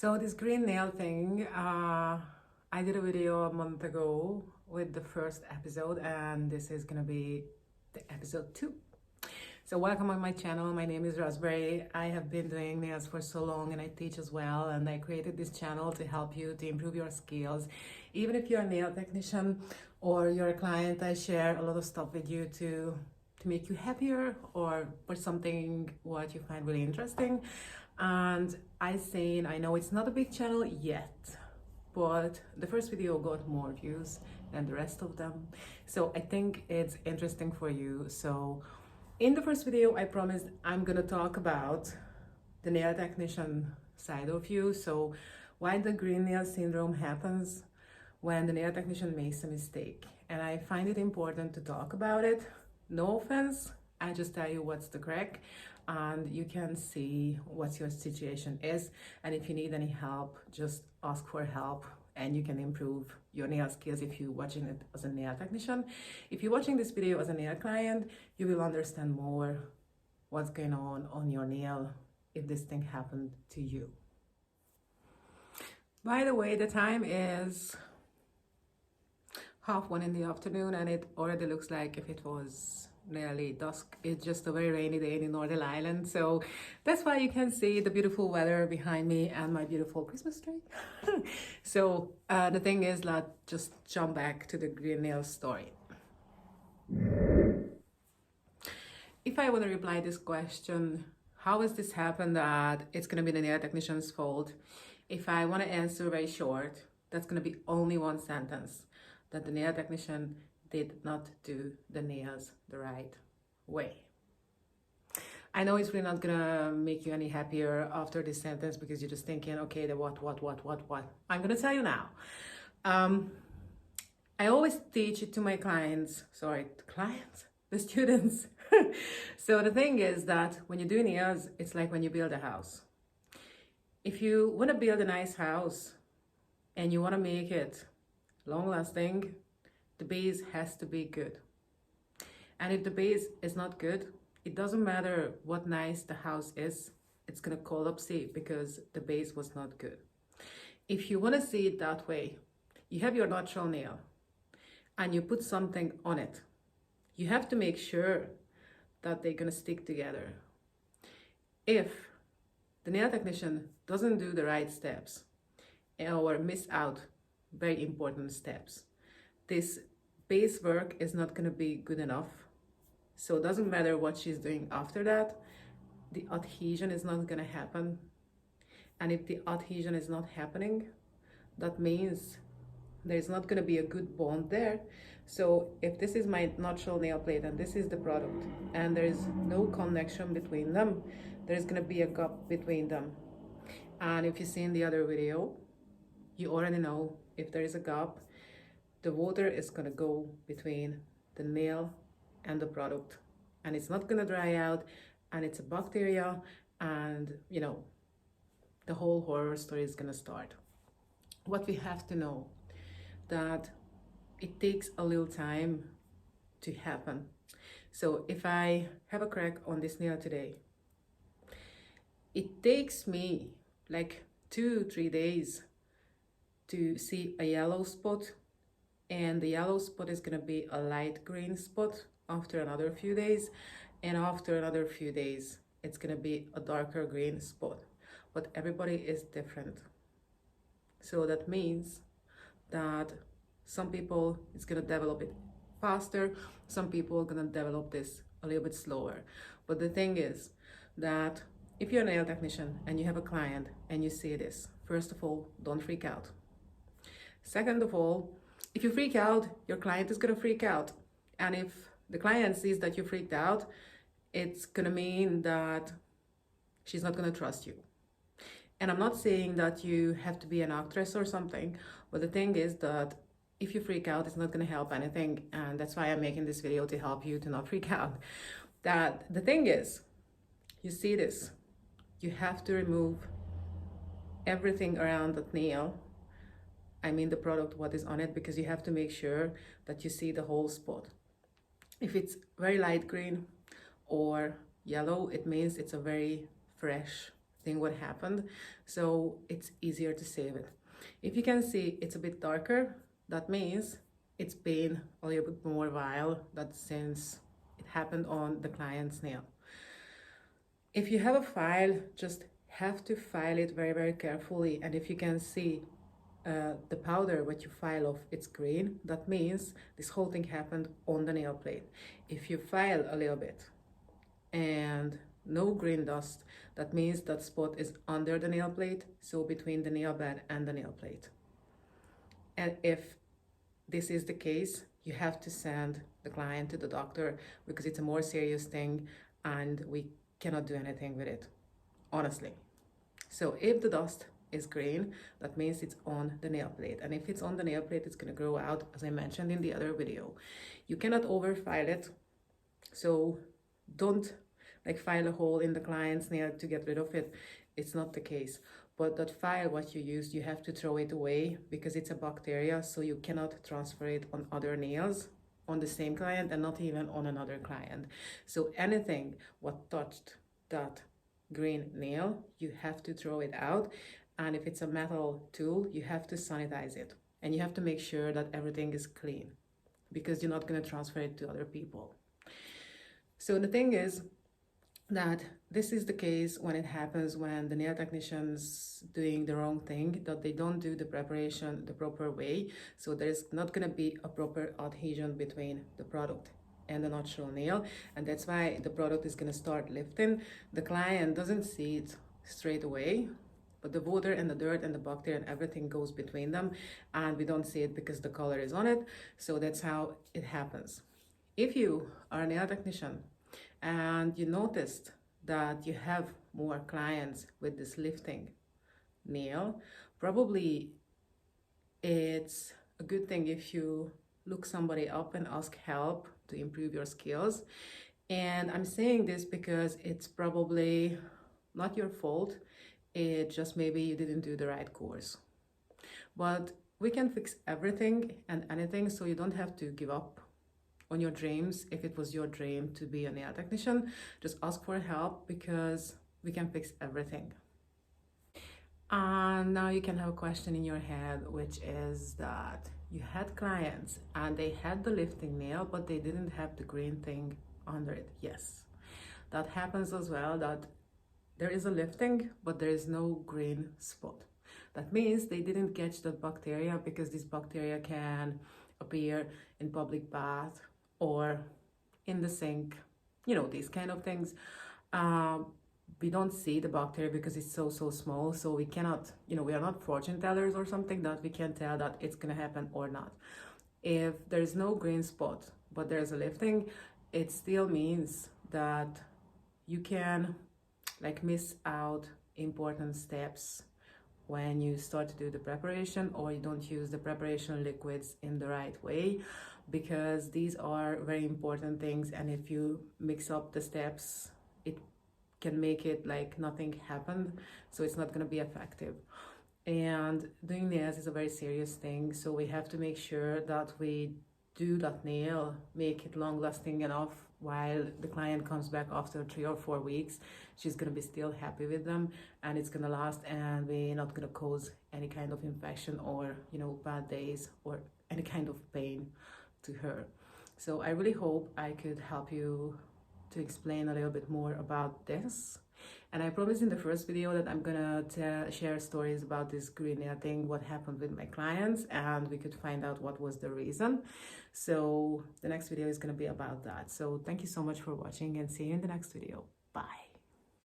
So this green nail thing, I did a video a month ago with the first episode, and this is gonna be the episode 2. So welcome on my channel. My name is Raspberry. I have been doing nails for so long and I teach as well, and I created this channel to help you to improve your skills. Even if you're a nail technician or you're a client, I share a lot of stuff with you to make you happier or for something what you find really interesting. And I know it's not a big channel yet, but the first video got more views than the rest of them. So I think it's interesting for you. So in the first video, I promised I'm gonna talk about the nail technician side of you. So why the green nail syndrome happens when the nail technician makes a mistake. And I find it important to talk about it. No offense, I just tell you what's the crack and you can see what your situation is. And if you need any help, just ask for help and you can improve your nail skills if you're watching it as a nail technician. If you're watching this video as a nail client, you will understand more what's going on your nail if this thing happened to you. By the way, the time is 1:30 in the afternoon and it already looks like if it was nearly dusk. It's just a very rainy day in Northern Ireland, so that's why you can see the beautiful weather behind me and my beautiful Christmas tree. So the thing is, let's just jump back to the green nail story. If I want to reply this question, how has this happened that it's going to be the nail technician's fault? If I want to answer very short, that's going to be only one sentence: that the nail technician did not do the nails the right way. I know it's really not gonna make you any happier after this sentence because you're just thinking, okay, the what? I'm gonna tell you now. I always teach it to my clients, the students. So the thing is that when you do nails, it's like when you build a house. If you wanna build a nice house and you wanna make it long-lasting, the base has to be good. And if the base is not good, it doesn't matter what nice the house is, it's gonna collapse because the base was not good. If you wanna see it that way, you have your natural nail and you put something on it. You have to make sure that they're gonna stick together. If the nail technician doesn't do the right steps or miss out very important steps, this base work is not going to be good enough. So it doesn't matter what she's doing after that, the adhesion is not going to happen. And if the adhesion is not happening, that means there's not going to be a good bond there. So if this is my natural nail plate and this is the product and there is no connection between them, there's going to be a gap between them. And if you see in the other video, you already know if there is a gap, the water is going to go between the nail and the product and it's not going to dry out and it's a bacteria, and you know, the whole horror story is going to start. What we have to know that it takes a little time to happen. So if I have a crack on this nail today, it takes me like 2-3 days to see a yellow spot, and the yellow spot is going to be a light green spot after another few days, and after another few days it's going to be a darker green spot. But everybody is different, so that means that some people it's going to develop it faster, some people are going to develop this a little bit slower. But the thing is that if you're a nail technician and you have a client and you see this, first of all, don't freak out. Second of all, if you freak out, your client is going to freak out. And if the client sees that you freaked out, it's going to mean that she's not going to trust you. And I'm not saying that you have to be an actress or something, but the thing is that if you freak out, it's not going to help anything. And that's why I'm making this video, to help you to not freak out. That the thing is, you see this, you have to remove everything around that nail. I mean the product, what is on it, because you have to make sure that you see the whole spot. If it's very light green or yellow, it means it's a very fresh seeing what happened, so it's easier to save it. If you can see it's a bit darker, that means it's been a little bit more while that since it happened on the client's nail. If you have a file, just have to file it very, very carefully. And if you can see the powder what you file off, it's green, that means this whole thing happened on the nail plate. If you file a little bit and no green dust, that means that spot is under the nail plate, so between the nail bed and the nail plate. And if this is the case, you have to send the client to the doctor because it's a more serious thing and we cannot do anything with it, honestly. So if the dust is green, that means it's on the nail plate. And if it's on the nail plate, it's going to grow out, as I mentioned in the other video. You cannot overfile it. So don't like file a hole in the client's nail to get rid of it. It's not the case. But that file what you used, you have to throw it away because it's a bacteria, so you cannot transfer it on other nails on the same client and not even on another client. So anything what touched that green nail, you have to throw it out. And if it's a metal tool, you have to sanitize it. And you have to make sure that everything is clean because you're not going to transfer it to other people. So the thing is that this is the case when it happens when the nail technician's doing the wrong thing, that they don't do the preparation the proper way. So there's not going to be a proper adhesion between the product and the natural nail. And that's why the product is going to start lifting. The client doesn't see it straight away, but the water and the dirt and the bacteria and everything goes between them. And we don't see it because the color is on it. So that's how it happens. If you are a nail technician and you noticed that you have more clients with this lifting nail, probably it's a good thing if you look somebody up and ask help to improve your skills. And I'm saying this because it's probably not your fault. It just maybe you didn't do the right course. But we can fix everything and anything, so you don't have to give up on your dreams. If it was your dream to be a nail technician, just ask for help because we can fix everything. And now you can have a question in your head, which is that you had clients and they had the lifting nail, but they didn't have the green thing under it. Yes, that happens as well, that there is a lifting, but there is no green spot. That means they didn't catch that bacteria because this bacteria can appear in public bath or in the sink, you know, these kind of things. We don't see the bacteria because it's so small, so we cannot, you know, we are not fortune tellers or something that we can tell that it's gonna happen or not. If there's no green spot but there's a lifting, it still means that you can like miss out important steps when you start to do the preparation, or you don't use the preparation liquids in the right way, because these are very important things. And if you mix up the steps, it can make it like nothing happened, so it's not going to be effective. And doing nails is a very serious thing, so we have to make sure that we do that nail, make it long lasting enough while the client comes back after 3 or 4 weeks. She's going to be still happy with them and it's going to last, and we're not going to cause any kind of infection or, you know, bad days or any kind of pain to her. So I really hope I could help you to explain a little bit more about this. And I promised in the first video that I'm gonna share stories about this green nail thing, what happened with my clients, and we could find out what was the reason. So the next video is gonna be about that. So thank you so much for watching and see you in the next video. Bye.